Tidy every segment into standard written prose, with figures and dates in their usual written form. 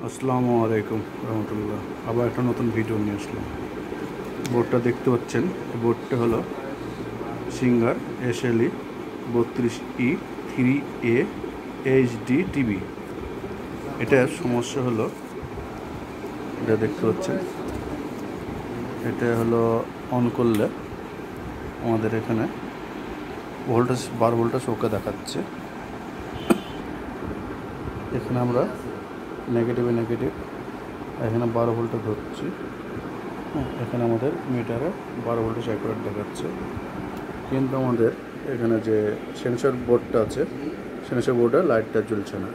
আসসালামু আলাইকুম রহমতুল্লাহ। আবার একটা নতুন ভিডিও নিয়ে আসলাম। বোর্ডটা দেখতে পাচ্ছেন, এই বোর্ডটা হলো singer SLE 32E3A HD TV. এটার সমস্যা হলো, এটা দেখতে পাচ্ছেন, এটা হলো অন করলে আমাদের এখানে ভোল্টেজ 12 ভোল্টেজ ওকে দেখাচ্ছে। এখানে আমরা নেগেটিভ এখানে 12 ভোল্টে ধরছি। এখানে আমাদের মিটারে 12 ভোল্টেজ অ্যাকুরেট দেখাচ্ছে, কিন্তু আমাদের এখানে যে সেন্সর বোর্ডটা আছে, সেন্সর বোর্ডে লাইটটা জ্বলছে না।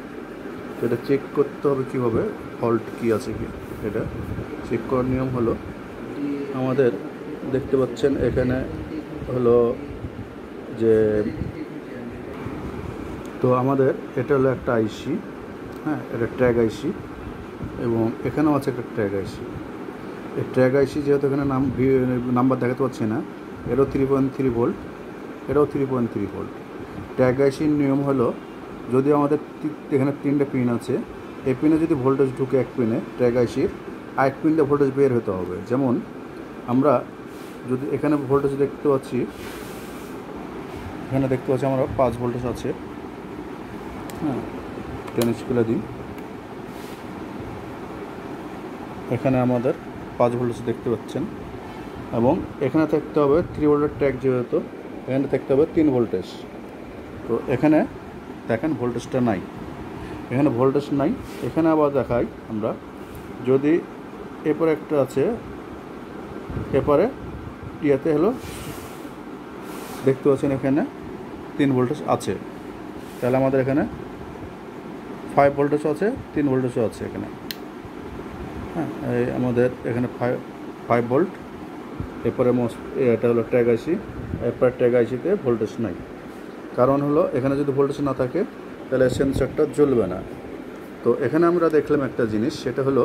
তো এটা চেক করতে হবে কীভাবে, ফল্ট কী আছে কি। এটা চেক করার নিয়ম হলো, আমাদের দেখতে পাচ্ছেন এখানে হলো যে, তো আমাদের এটা হলো একটা আইসি, এটা ট্র্যাক আইসি, এবং এখানেও আছে একটা ট্র্যাক আইসি। এই ট্র্যাক আইসি যেহেতু এখানে নাম্বার দেখাতে পাচ্ছি না, এটাও 3.3 ভোল্ট, এটাও 3.3 ভোল্ট। ট্র্যাক আইসির নিয়ম হলো, যদি আমাদের এখানে 3টে পিন আছে, এই পিনে যদি ভোল্টেজ ঢুকে এক পিনে ট্র্যাক আইসির, আরেক পিনটা ভোল্টেজ বের হতে হবে। যেমন আমরা যদি এখানে ভোল্টেজ দেখতে পাচ্ছি, এখানে দেখতে পাচ্ছি আমরা 5 ভোল্টেজ আছে। 10 খুলে দিই, এখানে আমাদের 5 ভোল্টেজ দেখতে পাচ্ছেন, এবং এখানে থাকতে হবে 3 ভোল্টের ট্র্যাক, যেহেতু এখানে থাকতে হবে 3 ভোল্টেজ। তো এখানে দেখেন ভোল্টেজটা নাই, এখানে ভোল্টেজ নাই। এখানে আবার দেখাই আমরা, যদি এরপরে একটা আছে, এরপরে ইয়েতে হলো দেখতে পাচ্ছেন এখানে 3 ভোল্টেজ আছে, তাহলে আমাদের এখানে 5 ভোল্টেজও আছে, 3 ভোল্টেজও আছে এখানে। এই আমাদের এখানে 5 ভোল্ট, এরপরে এটা হলো ট্র্যাক আইসি, এরপরে ট্র্যাক আইসিতে ভোল্টেজ নাই। কারণ হলো এখানে যদি ভোল্টেজ না থাকে তাহলে সেন্সরটা জ্বলবে না। তো এখানে আমরা দেখলাম একটা জিনিস, সেটা হলো,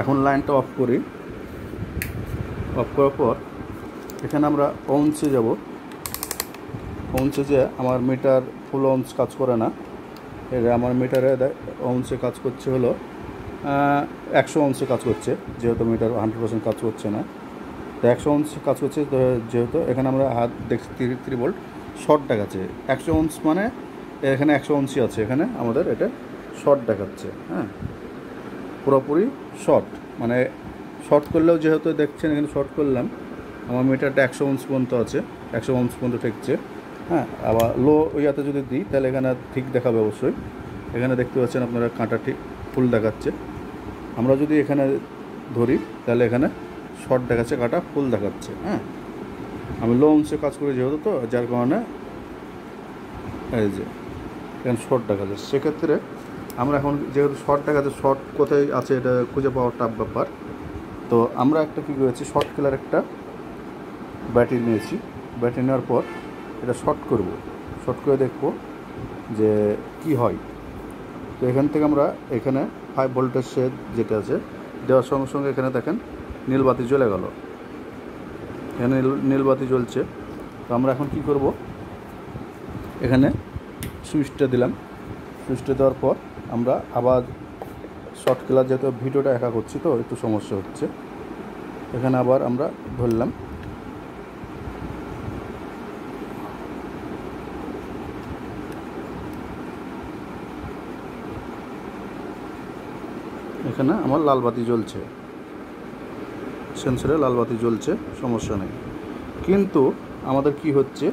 এখন লাইনটা অফ করি। অফ করার পর এখানে আমরা ওহমসে যাব। ওহমসে যে আমার মিটার ফুল ওহমস কাজ করে না, এটা আমার মিটারে ওহমসে কাজ করছে হলো 100 ওহমসে কাজ করছে, যেহেতু মিটার 100% কাজ করছে না। তো 100 ওহমসে কাজ করছে, যেহেতু এখানে আমরা হাত দেখছি 3 ভোল্ট শর্ট দেখাচ্ছে। 100 ওহমস মানে এখানে 100 ওহমসই আছে, এখানে আমাদের এটা শর্ট দেখাচ্ছে। পুরোপুরি শর্ট, মানে শর্ট করলেও যেহেতু দেখছেন এখানে শর্ট করলাম, আমার মিটারটা 100 ওহমস পর্যন্ত আছে, 100 ওহমস পর্যন্ত ঠেকছে। আবার লো ইয়াতে যদি দিই তাহলে এখানে ঠিক দেখাবে অবশ্যই। এখানে দেখতে পাচ্ছেন আপনারা কাঁটা ঠিক ফুল দেখাচ্ছে। আমরা যদি এখানে ধরি তাহলে এখানে শর্ট দেখাচ্ছে, কাঁটা ফুল দেখাচ্ছে। আমি লো ওহমসে কাজ করি যেহেতু, তো যার কারণে এই যে এখানে শর্ট দেখাচ্ছে। সেক্ষেত্রে আমরা এখন যেহেতু শর্ট দেখাচ্ছে, শর্ট কোথায় আছে এটা খুঁজে পাওয়ার টাফ ব্যাপার। তো আমরা একটা কী করেছি, শর্ট খেলার একটা ব্যাটারি নিয়েছি। ব্যাটারি নেওয়ার পর এটা শর্ট করব, শর্ট করে দেখব যে কি হয়। তো এখান থেকে আমরা এখানে 5 ভোল্টের শেড যেটা আছে দেওয়ার সঙ্গে সঙ্গে এখানে দেখেন নীল বাতি জ্বলে গেল, এখানে নীল বাতি জ্বলছে। তো আমরা এখন কি করব, এখানে সুইচটা দিলাম। সুইচটা দেওয়ার পর আমরা আবার শর্ট খেলার, যেহেতু ভিডিওটা একা করছি তো একটু সমস্যা হচ্ছে, এখানে আবার আমরা ধরলাম। এখানে আমার লাল বাতি জ্বলছে, সেন্সরে লাল বাতি জ্বলছে, সমস্যা নেই। কিন্তু আমাদের কি হচ্ছে,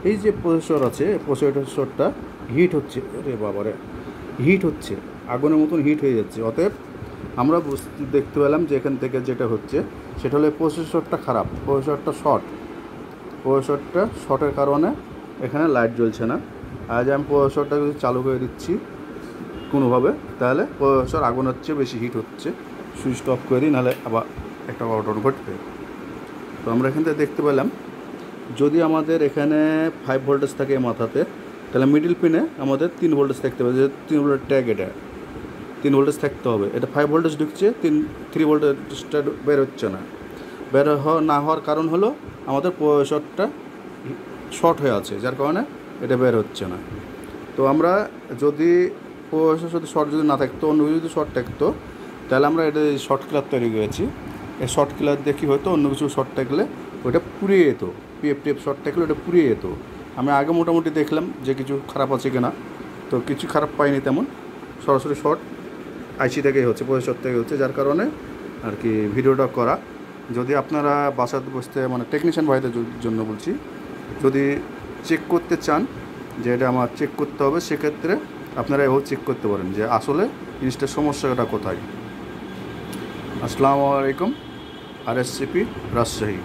এই যে প্রসেসর আছে, প্রসেসরটা হিট হচ্ছে, রে বাবারে হিট হচ্ছে, আগুনের মতন হিট হয়ে যাচ্ছে। অতএব আমরা দেখতে পেলাম যে এখান থেকে যেটা হচ্ছে সেটা হলো প্রসেসরটা খারাপ, প্রসেসরটা প্রসেসরটা শর্টের কারণে এখানে লাইট জ্বলছে না। আজ আমি প্রসেসরটা যদি চালু করে দিচ্ছি কোনোভাবে, তাহলে প্রসেসর আগুনের চেয়ে বেশি হিট হচ্ছে। সুইচটা অফ করে দিই, নাহলে আবার একটা অঘটন ঘটবে। তো আমরা এখান থেকে দেখতে পেলাম, যদি আমাদের এখানে 5 ভোল্টেজ থাকে মাথাতে, তাহলে মিডিল পিনে আমাদের 3 ভোল্টেজ থাকতে হবে, যে 3 ভোল্টের ট্যাগ, এটা 3 ভোল্টেজ থাকতে হবে। এটা 5 ভোল্টেজ ঢুকছে, 3 ভোল্টেজটা বের হচ্ছে না। বের না হওয়ার কারণ হলো আমাদের প্রসেসরটা শর্ট হয়ে আছে, যার কারণে এটা বের হচ্ছে না। তো আমরা যদি প্রসেসর যদি শর্ট যদি না থাকতো, অন্য কিছু যদি শর্ট থাকতো, তাহলে আমরা এটা শর্ট কিলার তৈরি করেছি। এই শর্ট কিলার দিয়ে কী হতো, অন্য কিছু শর্ট থাকলে ওইটা পুড়িয়ে যেত, পিএফ শর্ট থাকলে ওটা পুড়িয়ে যেত। আমি আগে মোটামুটি দেখলাম যে কিছু খারাপ আছে কিনা, তো কিছু খারাপ পাইনি তেমন, সরাসরি শর্ট আইসি থেকেই হচ্ছে, প্রসেসর থেকে হচ্ছে, যার কারণে আর কি ভিডিওটা করা। যদি আপনারা বাসাতে বসতে মানে টেকনিশিয়ান ভাইদের জন্য বলছি, যদি চেক করতে চান যে এটা আমার চেক করতে হবে, সেক্ষেত্রে আপনারা এভাবে চেক করতে পারেন যে আসলে জিনিসটার সমস্যাটা কোথায়। আসসালামু আলাইকুম, RSCP রাজশাহী।